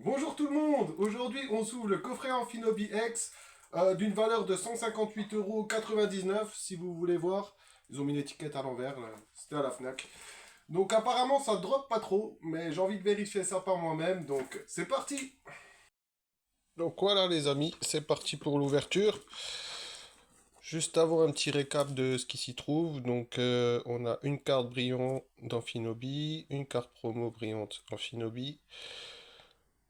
Bonjour tout le monde. Aujourd'hui on s'ouvre le coffret Amphinobi X d'une valeur de 158,99 € si vous voulez voir. Ils ont mis l'étiquette à l'envers, là. C'était à la Fnac. Donc apparemment ça drop pas trop, mais j'ai envie de vérifier ça par moi-même, donc c'est parti. Donc voilà les amis, c'est parti pour l'ouverture. Juste avant un petit récap de ce qui s'y trouve, donc on a une carte brillante d'Amphinobi, une carte promo brillante Amphinobi,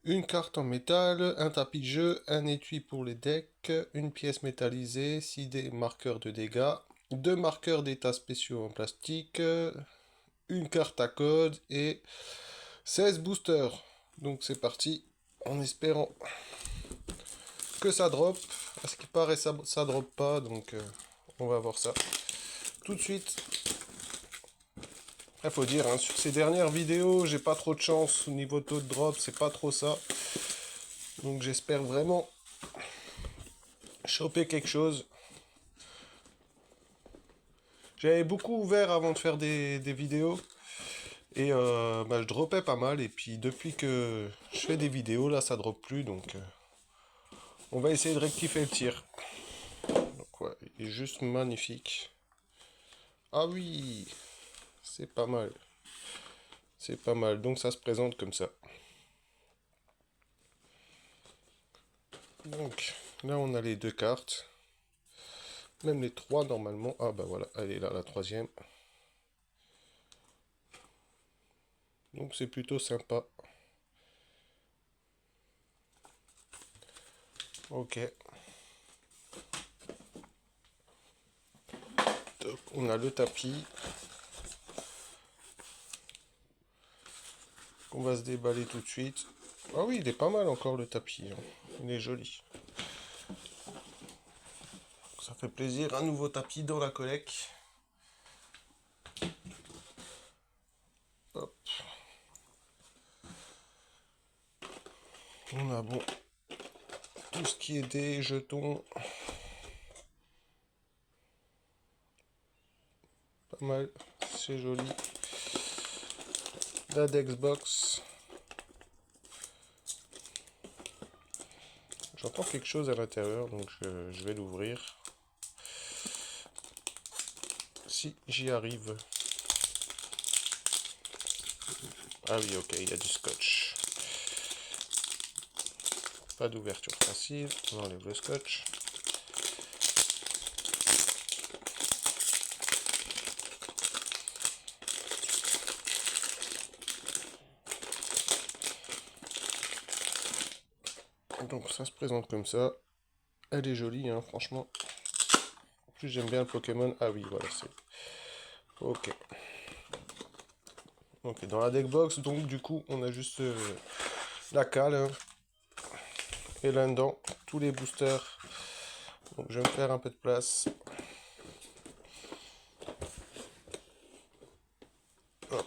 une carte en métal, un tapis de jeu, un étui pour les decks, une pièce métallisée, 6 marqueurs de dégâts, 2 marqueurs d'état spéciaux en plastique, une carte à code et 16 boosters. Donc c'est parti, en espérant que ça drop. À ce qui paraît ça drop pas, donc on va voir ça tout de suite. Il faut dire, hein, sur ces dernières vidéos, j'ai pas trop de chance au niveau taux de drop, c'est pas trop ça. Donc j'espère vraiment choper quelque chose. J'avais beaucoup ouvert avant de faire des vidéos. Et je dropais pas mal. Et puis depuis que je fais des vidéos, là ça drop plus. Donc on va essayer de rectifier le tir. Donc ouais, il est juste magnifique. Ah oui, c'est pas mal. C'est pas mal. Donc ça se présente comme ça. Donc là on a les deux cartes. Même les trois normalement. Ah bah voilà, elle est là la troisième. Donc c'est plutôt sympa. Ok. Donc, on a le tapis. On va se déballer tout de suite. Ah oui, il est pas mal encore le tapis, hein. Il est joli. Ça fait plaisir, un nouveau tapis dans la collecte. Hop. On a bon tout ce qui est des jetons. Pas mal, c'est joli. La Dexbox. J'entends quelque chose à l'intérieur, donc je vais l'ouvrir. Si j'y arrive. Ah oui, ok, il y a du scotch. Pas d'ouverture facile, on enlève le scotch. Donc ça se présente comme ça. Elle est jolie, hein, franchement. En plus j'aime bien le Pokémon. Ah oui, voilà, c'est... Ok. Ok, dans la deckbox, donc du coup, on a juste la cale, hein, et là-dedans, tous les boosters. Donc je vais me faire un peu de place. Hop.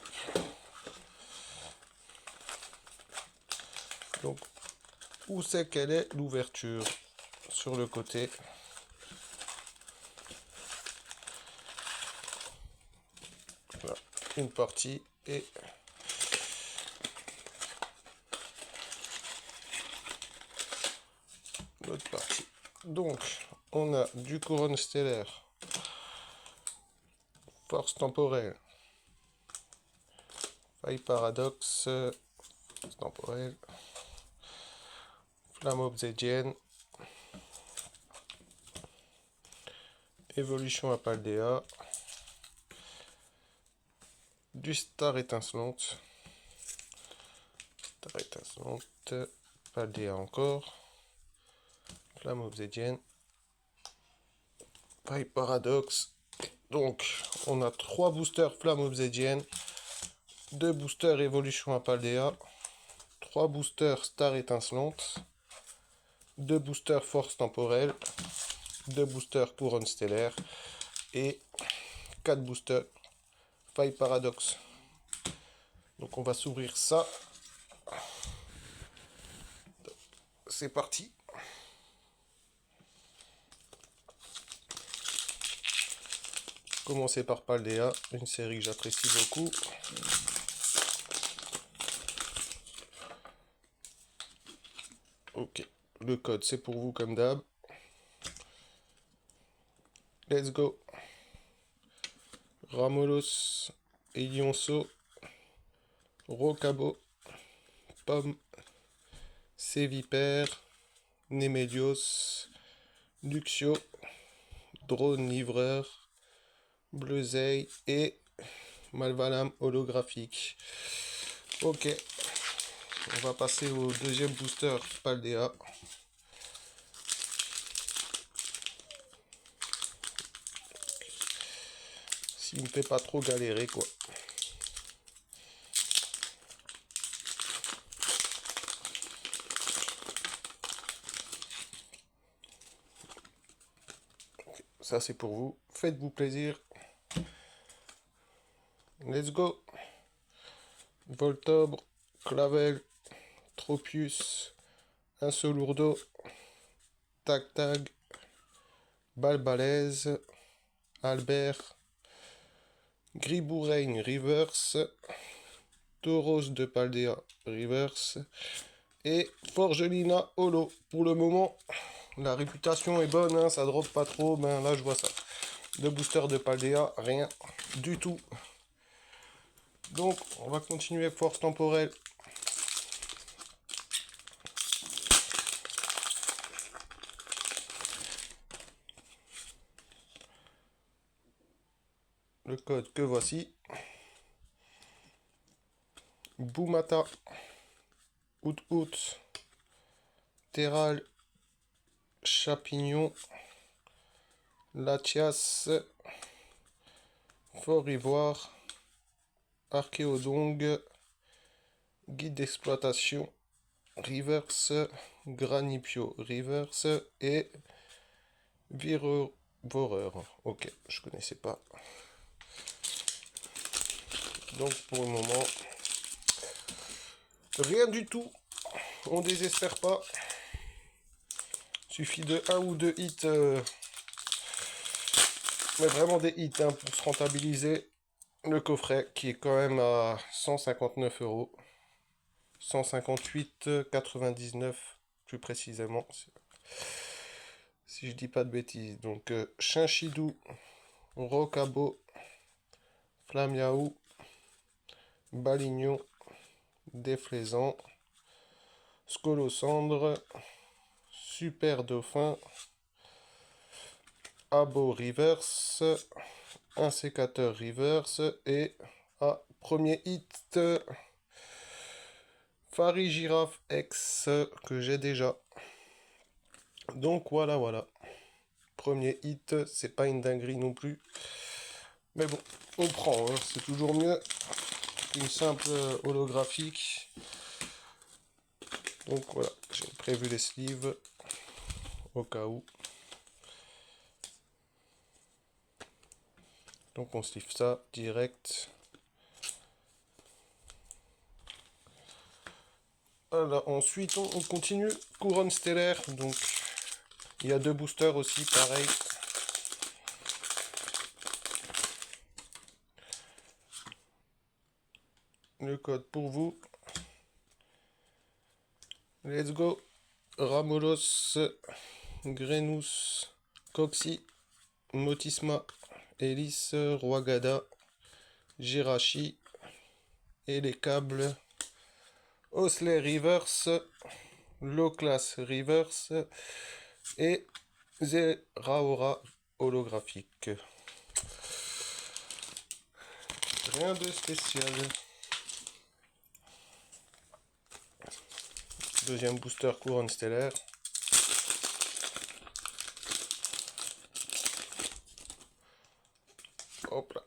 Donc, où c'est qu'elle est l'ouverture? Sur le côté. Voilà, une partie et l'autre partie. Donc, on a du couronne stellaire, force temporelle, faille paradoxe, temporelle, flamme obsidienne, évolution à Paldea, du star étincelante, Paldea encore, flamme obsidienne, faille paradoxe. Donc, on a 3 boosters flamme obsidienne, 2 boosters évolution à Paldea, 3 boosters star étincelante, 2 boosters force temporelle, 2 boosters couronne stellaire et 4 boosters faille paradoxe. Donc on va s'ouvrir ça. C'est parti. Commencer par Paldea, une série que j'apprécie beaucoup. Ok, le code c'est pour vous comme d'hab. Let's go. Ramolos, Elionceau, Rocabo, Pomme, Sévipère, Némédios, Luxio, Drone Livreur, Bleuzeil et Malvalam holographique. Ok, on va passer au deuxième booster Paldea. S'il me fait pas trop galérer quoi. Ça c'est pour vous, faites-vous plaisir. Let's go. Voltobre, Clavel, Tropius, Insolurdo, Tag Tag, Balbalaise, Albert, Gribouregne Reverse, Tauros de Paldea Reverse et Forgelina Holo. Pour le moment, la réputation est bonne, hein, ça drop pas trop. Ben là, je vois ça. De booster de Paldea, rien du tout. Donc, on va continuer avec Force Temporelle. Le code que voici. Boumata, Out, Terral, Chapignon, Latias, Fort Ivoire, Archéodongue, Guide d'exploitation, Reverse, Granipio Reverse et Virevoreur. Ok, je connaissais pas. Donc pour le moment, rien du tout. On désespère pas. Suffit de 1 ou 2 hits. Mais vraiment des hits hein, pour se rentabiliser. Le coffret qui est quand même à 159 €. 158,99 plus précisément. Si je dis pas de bêtises. Donc Chinchidou, Rocabo, Flamiaou, Balignon, Déflaisant, Scolosandre, Super Dauphin, Abo Reverse, un sécateur Reverse et premier hit Fari Giraffe X que j'ai déjà. Donc voilà. Premier hit, c'est pas une dinguerie non plus. Mais bon, on prend, hein, c'est toujours mieux qu'une simple holographique. Donc voilà, j'ai prévu les sleeves au cas où. Donc on sleeve ça direct. Voilà, ensuite on continue. Couronne stellaire, donc il y a 2 boosters aussi, pareil. Le code pour vous. Let's go. Ramolos, Grenus, Coxy, Motisma, Hélice, Roagada, Jirachi et les câbles Osley Reverse, Low Class Reverse et Zeraora holographique. Rien de spécial. Deuxième booster couronne stellaire. Hop là.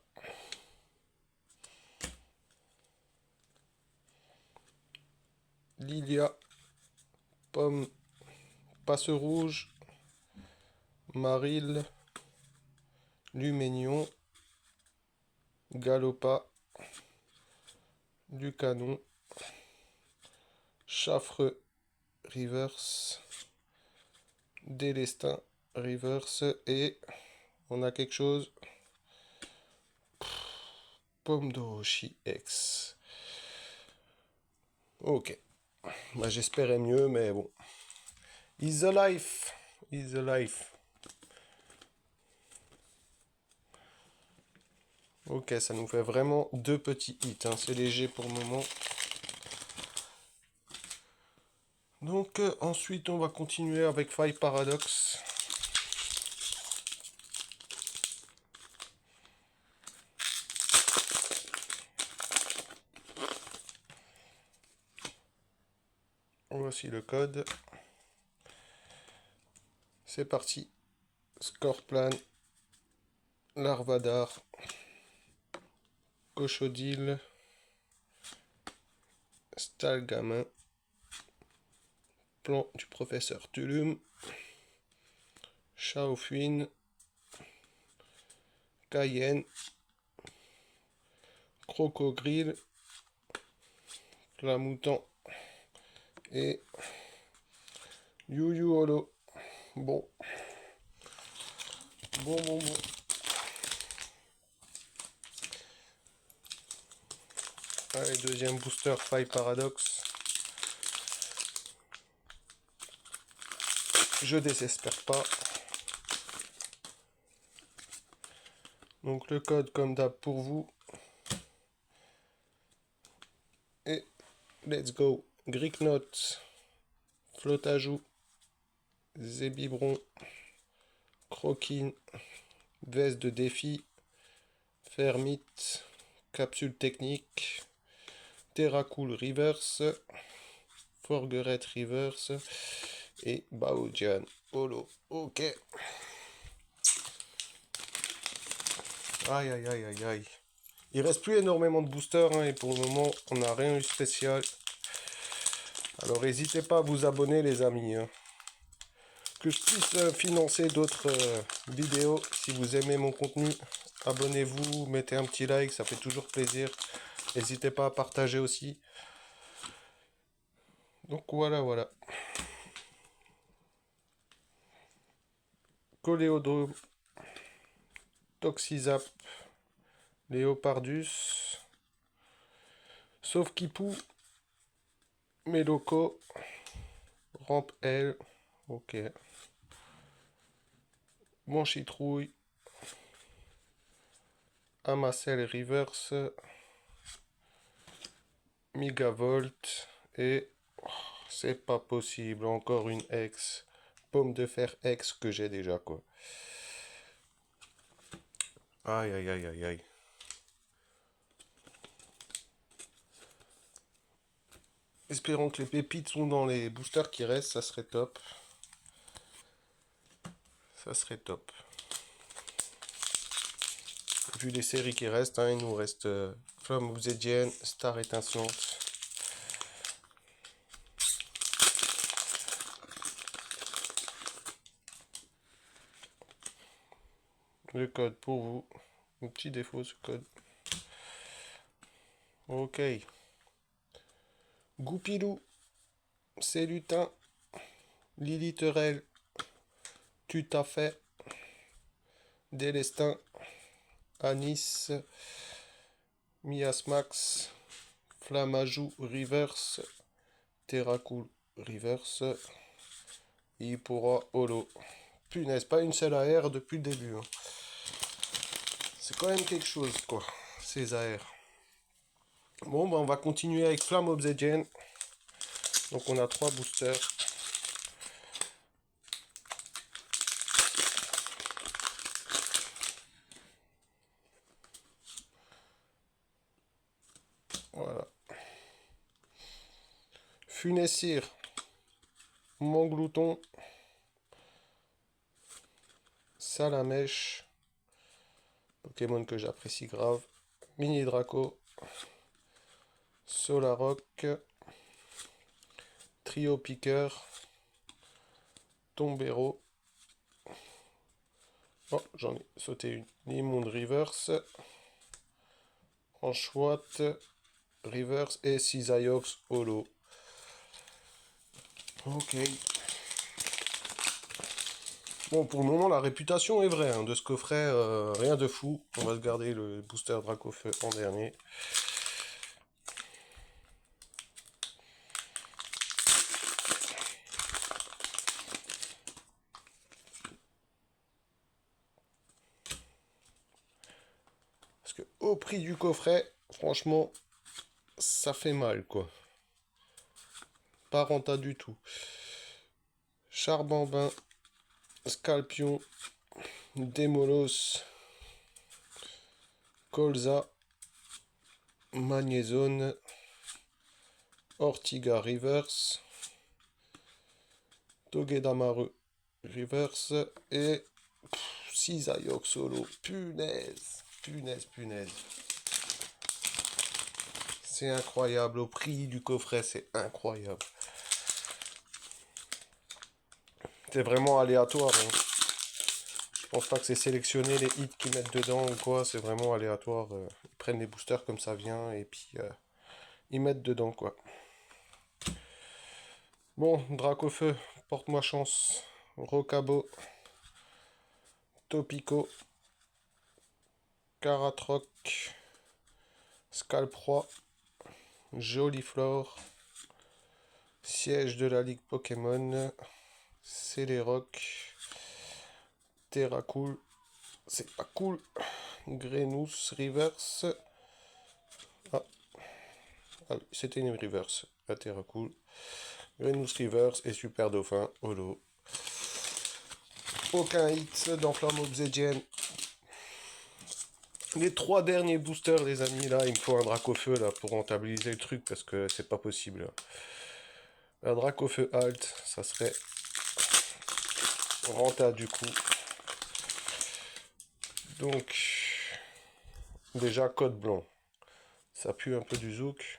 Lilia, Pomme, Passe Rouge, Maril, Luménion, Galopa, Lucanon, Chaffreux, Reverse, Délestin, Reverse et on a quelque chose. Pomme d'Orochi X. Ok. Bah, j'espérais mieux, mais bon. Is the life. Is the life. Ok, ça nous fait vraiment 2 petits hits. Hein. C'est léger pour le moment. Donc ensuite, on va continuer avec Five Paradox. Voici le code. C'est parti. Scorplan, Larvadar, Cochodil, Stalgamin, Plan du professeur Tulum, Chaofuin, Cayenne, Crocogrill, Clamouton et Yu Holo. Bon. Bon. Allez, deuxième booster, Five Paradox. Je désespère pas. Donc le code comme d'hab pour vous. Et let's go. Greek Note, Flotajou, Zébibron, Croquine, Veste de défi, Fermite, Capsule technique, Terracool Reverse, Forgeret Reverse et Baojian Holo. Ok. Aïe. Il reste plus énormément de boosters hein, et pour le moment on n'a rien eu spécial. Alors n'hésitez pas à vous abonner les amis. Hein. Que je puisse financer d'autres vidéos. Si vous aimez mon contenu, abonnez-vous, mettez un petit like, ça fait toujours plaisir. N'hésitez pas à partager aussi. Donc voilà. Coléodrome, Toxizap, Léopardus, Sauf Kipou, Méloco, Rampe L, ok. Manchitrouille, Amacel Reverse, Megavolt et c'est pas possible, encore une ex. Pomme de fer ex que j'ai déjà quoi. Aïe. Espérons que les pépites sont dans les boosters qui restent, ça serait top. Vu les séries qui restent, hein, il nous reste Flamme Obsidienne, Star Étincelante. Le code pour vous. Un petit défaut ce code. Ok. Goupilou, Célutin, Liliterel, Tutafait, Délestin, Anis, Miasmax, Flamajou Reverse, Terracool Reverse, Hippora Holo. Punaise, pas une seule AR depuis le début. Hein. C'est quand même quelque chose, quoi, ces AR. Bon, on va continuer avec Flamme Obsidienne. Donc, on a 3 boosters. Voilà. Funessir, Manglouton, Salamèche, Pokémon que j'apprécie grave, Mini Draco, Solaroc, Trio Piqueur, Tombero. Oh, j'en ai sauté une. Nimonde Reverse, Anchoite Reverse et Cisaiox Holo. Ok. Bon, pour le moment, la réputation est vraie. Hein, de ce coffret, rien de fou. On va se garder le booster Dracofeu en dernier. au prix du coffret, franchement, ça fait mal, quoi. Pas rentable du tout. Charbambin, Scalpion, Démolos, Colza, Magnézone, Ortiga Reverse, Togedamaru Reverse et Cisaillok Solo. Punaise, punaise, punaise. C'est incroyable, au prix du coffret, c'est incroyable. C'est vraiment aléatoire. Hein. Je pense pas que c'est sélectionner les hits qu'ils mettent dedans ou quoi, c'est vraiment aléatoire. Ils prennent les boosters comme ça vient et puis ils mettent dedans quoi. Bon, Dracofeu, porte-moi chance. Rocabo, Topico, Karatroc, Scalproie, Joliflore, siège de la Ligue Pokémon, Céléroc, Terracool, c'est pas cool, Grenous Reverse, ah c'était une Reverse, la Terracool, Grenous Reverse et Super Dauphin, Holo. Aucun hit d'Enflamme Obsidienne. Les 3 derniers boosters, les amis, là, il me faut un Dracofeu là pour rentabiliser le truc parce que c'est pas possible. Là. Un Dracofeu Alt, ça serait rentable du coup. Donc, déjà, code blanc. Ça pue un peu du zouk.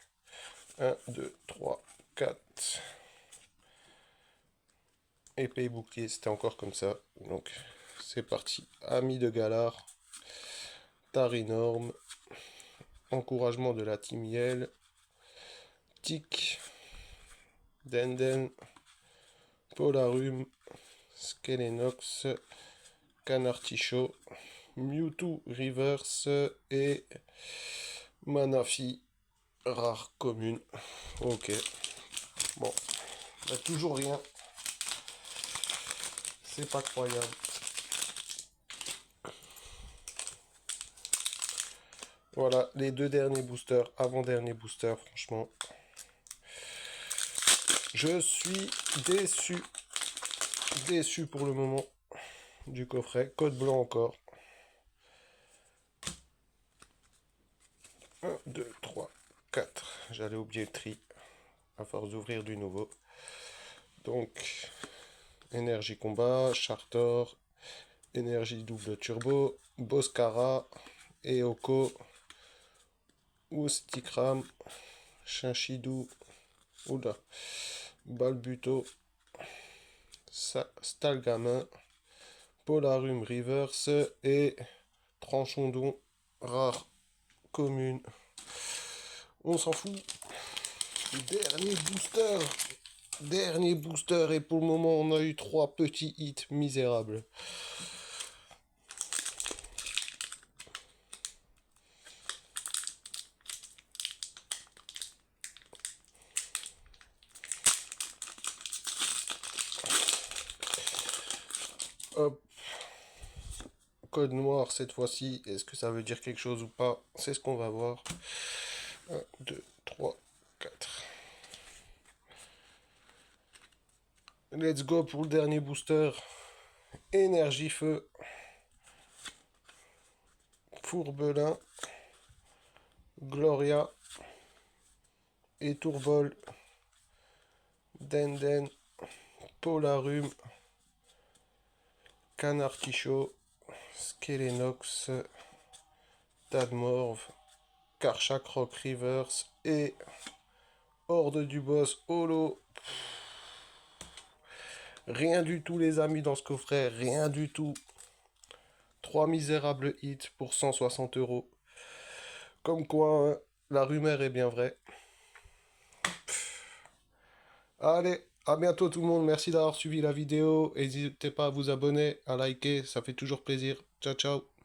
1, 2, 3, 4. Épée et bouclier, c'était encore comme ça. Donc, c'est parti. Ami de Galar. Tarinorm. Encouragement de la Team Yell. Tic. Denden. Polarum. Skelenox. Canartichaud. Mewtwo Reverse. Et Manafi. Rare commune. Ok. Bon. Il n'y a toujours rien. C'est pas croyable. Voilà, les 2 derniers boosters, avant-dernier booster, franchement. Je suis déçu. Déçu pour le moment du coffret. Code blanc encore. 1, 2, 3, 4. J'allais oublier le tri. À force d'ouvrir du nouveau. Donc, énergie combat, Chartor, énergie double turbo, Boscara, Eoko, Oustikram, Chinchidou, oula, Balbuto, Stalgamin, Polarum Reverse et Tranchondon rare commune. On s'en fout. Dernier booster. Dernier booster et pour le moment on a eu 3 petits hits misérables. Hop. Code noir cette fois-ci. Est-ce que ça veut dire quelque chose ou pas? C'est ce qu'on va voir. 1, 2, 3, 4. Let's go pour le dernier booster. Énergie feu. Fourbelin. Gloria. Étourbol. Denden. Polarum. Canartichaud. Skelenox. Tadmorve. Karchak Rock Reverse. Et Horde du Boss Holo. Rien du tout les amis dans ce coffret. Rien du tout. 3 misérables hits pour 160 €. Comme quoi, hein, la rumeur est bien vraie. Allez, à bientôt tout le monde. Merci d'avoir suivi la vidéo. N'hésitez pas à vous abonner, à liker. Ça fait toujours plaisir. Ciao, ciao.